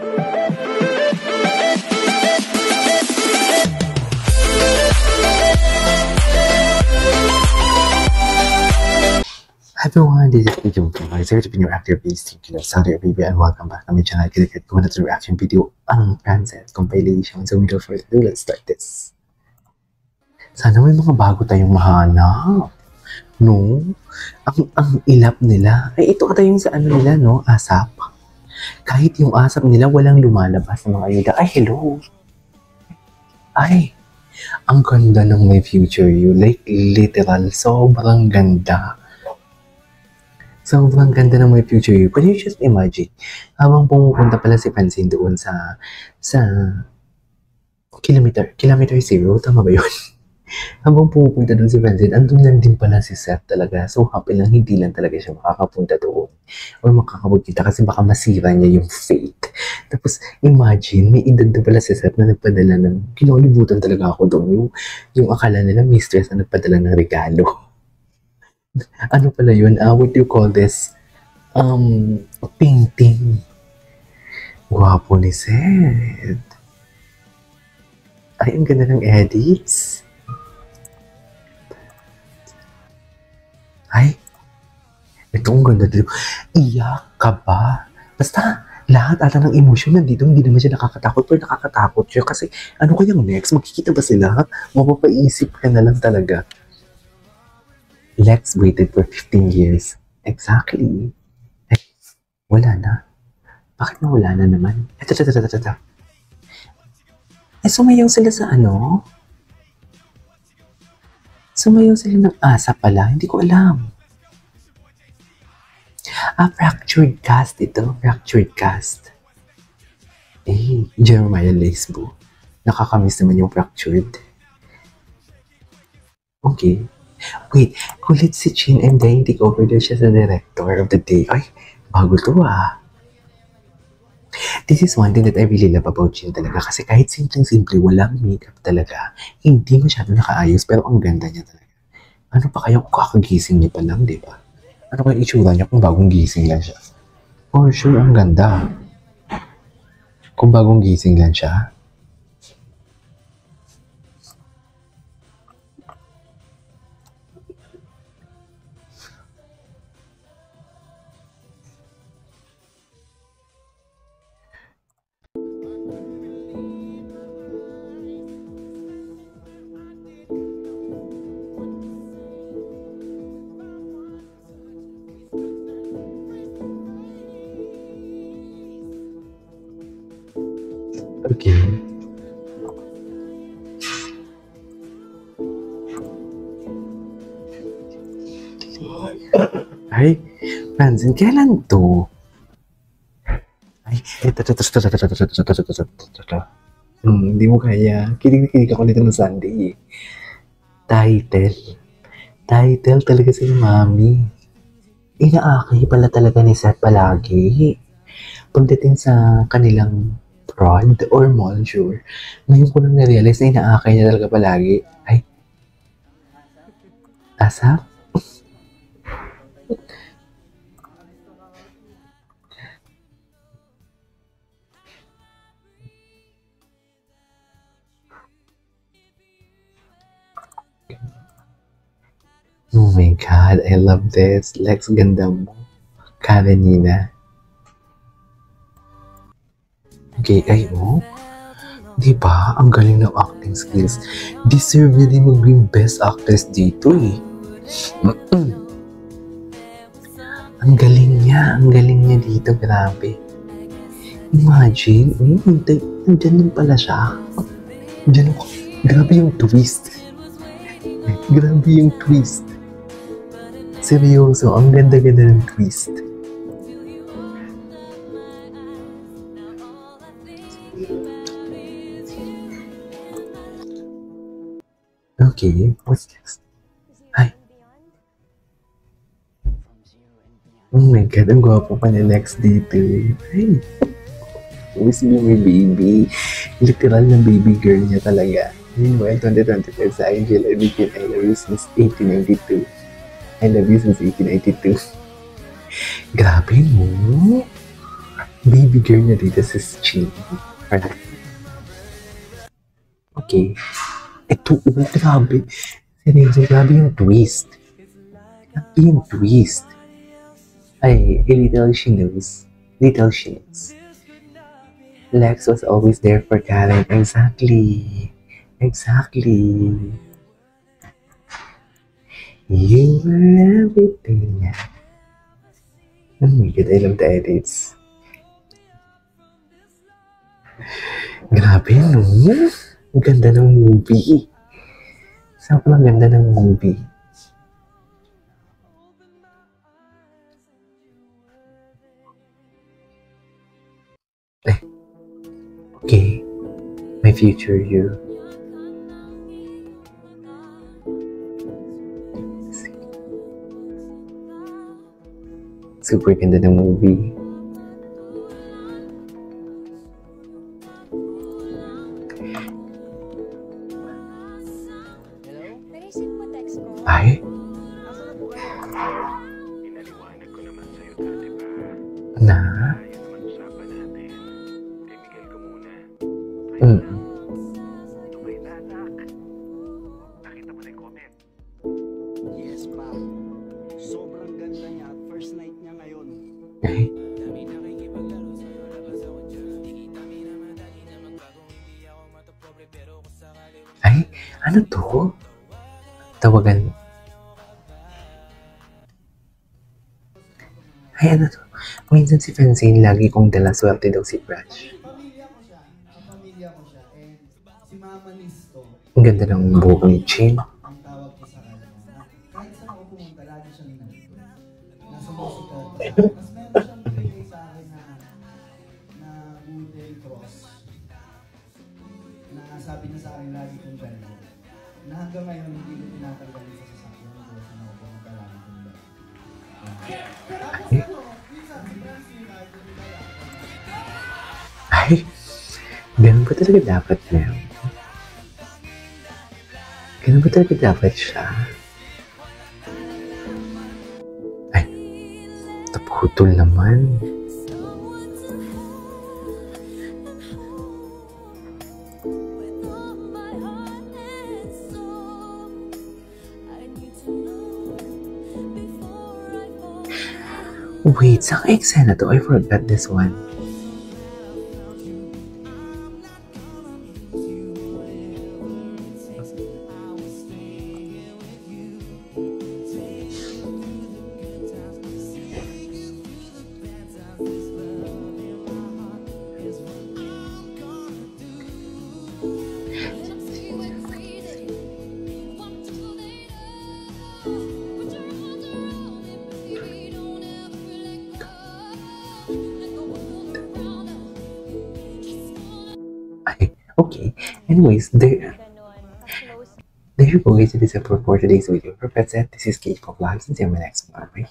Hi everyone, this is Video Vlog. Sorry to be your actor based in Saudi Arabia and welcome back to my channel. Kita ko na reaction video ang Frances compilation. So without further ado, let's start this. Sana may mga bago tayong mahanap. No? Ang ilap nila. Ay, ito ata yung sa ano nila, no? Asap. Kahit yung asap nila, walang lumalabas ng mga ayuda. Ay, hello! Ay! Ang ganda ng My Future You. Like, literal, sobrang ganda. Sobrang ganda ng My Future You. Can you just imagine? Habang pumupunta pala si Francine doon sa kilometer zero, tama ba yun? Habang pumupunta doon si Francine, andun lang din pala si Seth talaga. So happy lang, hindi lang talaga siya makakapunta doon. Or makakapagkita kasi baka masira niya yung fate. Tapos imagine, may edad na pala si Seth na nagpadala ng, kinalibutan talaga ako doon. Yung akala nila mistress na nagpadala ng regalo. Ano pala yun? What do you call this? Painting. Gwapo ni Seth. Ay, ang ganda ng edits. Ay, ito ang ganda dito. Iyak ka ba? Basta, lahat ata ng emosyon nandito, hindi naman siya nakakatakot, pero nakakatakot siya kasi ano kayang next? Magkikita ba sila? Mapapaisip ka na lang talaga. Lex waited for 15 years. Exactly. Eh, wala na. Bakit na wala na naman? Ito. Eh, sumayaw sila sa ano? Sumayaw sila ng asa pala. Hindi ko alam. Fractured cast ito. Fractured cast. Eh, Jeremiah Lesbo. Nakakamiss naman yung fractured. Okay. Wait, kulit si Chin and Dane take over daw siya sa director of the day. Ay, bago to ah. This is one thing that I really love about Chin talaga kasi kahit simpleng-simple, walang makeup talaga. Hindi masyado nakaayos pero ang ganda niya talaga. Ano pa kaya kung kakagising niya pa lang, di ba? Ano kaya itsura niya kung bagong gising lang siya? For sure, ang ganda. Kung bagong gising lang siya. Okay. Ay, Francine, kailan to? Ay, ito. Hindi mo kaya. Kilig ako nito ng Sunday. Title talaga si Mami. Inaakay pala talaga ni Seth palagi. Pagdating sa kanilang prod or monsieur, ngayon ko lang na-realize na inaakay niya talaga palagi. Ay, asap? Oh my God, I love this. Lex, ganda mo. Karenina. Okay, ay oh. Diba? Ang galing ng acting skills. Deserve niya din mag-win best actress dito eh. Ang galing niya dito, grabe. Imagine, nandiyan din pala siya. Grabe yung twist. Seryoso, ang ganda-ganda ng twist. Okay, what's next? Hi. Oh my God, ang gwapo pa ni Lex dito. Ay, miss me my baby. Literal na baby girl niya talaga. Meanwhile, 2025 sa Angel, I love you since 1892. I love you since 1892. Grabe mo. Baby girl na dito si Chini. Right. Okay. Ito, grabe. Seryoso, grabe yung twist. Grabe yung twist. Ay, little she knows. Little she knows. Lex was always there for Karen. Exactly. Exactly. You were everything. Oh my God, I love the edits. Grabe, no? Ang ganda ng movie. Sobrang ganda ng movie. Okay, my future you. Super ganda ng movie. Ay? Na? Yes, pa. Sobrang ganda niya at first night niya ngayon. Ay? Ay? Ano to? Tawagan. Ay, ano to? Minsan si Francine, lagi kong dala swerte daw si Crush. Pamilya ko siya. Pamilya ko siya. And si Mama Nisto, Ang ganda ng buhok ni Chin. ang tawag ko sa kanya. Kahit saan ako pumunta, lagi siyang nandito. Nasumusuporta sa akin. Mas meron siyang binigay sa akin na Google Cross. Na sabi niya sa akin lagi kong ganda. Na hanggang ngayon hindi ko tinatanggal sa sasakyan ko sa mga pumunta lagi kong ganda. Ay, ganun ba talaga dapat niya? Ganun ba talaga dapat siya? Ay, naputol naman. Wait, saan eksena to? I forgot this one. Okay, anyways, there you go guys, it is it for today's video. For Pet Set, this is Kate for Vlogs, and see you in my next one, bye.